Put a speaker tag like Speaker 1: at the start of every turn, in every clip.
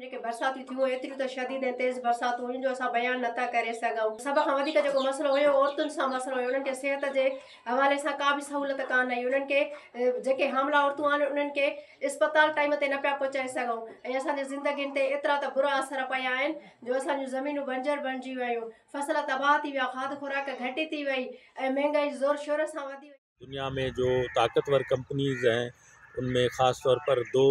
Speaker 1: जेके बरसातूं थियूं एतिरियूं त शदीद ऐं तेज़ बरसातूं हुयूं जो असां बयानु नथा करे सघूं। सभ खां वधीक जेको मसइलो हुयो औरतुनि सां मसइलो हुयो। उन्हनि खे सिहत जे हवाले सां का बि सहूलियत कान आई। उन्हनि खे जेके हामला औरतूं आहिनि उन्हनि खे इस्पताल टाइम ते न पिया पहुचाए सघूं ऐं असांजे ज़िंदगियुनि ते एतिरा त बुरा असर पिया आहिनि जो असांजूं ज़मीनूं बंजर बणिजी वियूं, फसल तबाह थी विया, खाद खुराक घटि थी वई ऐं महांगाई ज़ोर शोर सां वधी वई।
Speaker 2: दुनिया में जो ताकतवर कंपनीज़ हैं उनमें ख़ास तौर पर दो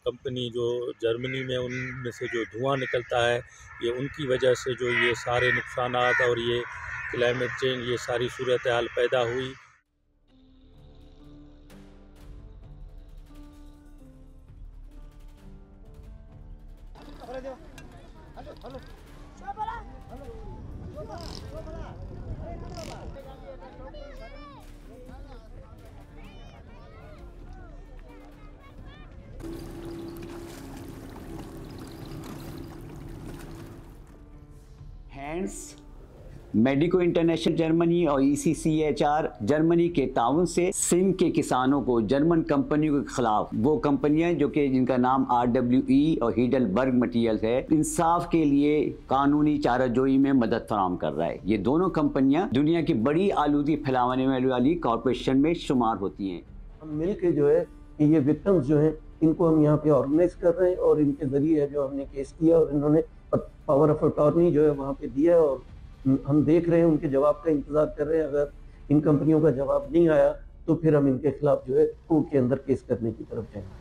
Speaker 2: कंपनी जो जर्मनी में उनमें से जो धुआं निकलता है ये उनकी वजह से जो ये सारे नुकसानात और ये क्लाइमेट चेंज ये सारी सूरत हाल पैदा हुई।
Speaker 3: हैंड्स मेडिको इंटरनेशनल जर्मनी और ECCHR जर्मनी के ताउन से सिंध के किसानों को जर्मन कंपनियों के खिलाफ, वो कंपनियां जो कि जिनका नाम RWE और हीडलबर्ग मटीरियल्स है, इंसाफ के लिए कानूनी चाराजोई में मदद फराहम कर रहा है। ये दोनों कंपनियां दुनिया की बड़ी आलूदी फैलाने वाली कॉरपोरेशन में शुमार होती हैं।
Speaker 4: हम मिल के जो है ये विक्टिम्स जो हैं इनको हम यहाँ पे ऑर्गेनाइज कर रहे हैं और इनके जरिए जो हमने केस किया और इन्होंने पावर ऑफ अटॉर्नी जो है वहाँ पे दिया और हम देख रहे हैं, उनके जवाब का इंतजार कर रहे हैं। अगर इन कंपनियों का जवाब नहीं आया तो फिर हम इनके खिलाफ जो है कोर्ट के अंदर केस करने की तरफ जाएंगे।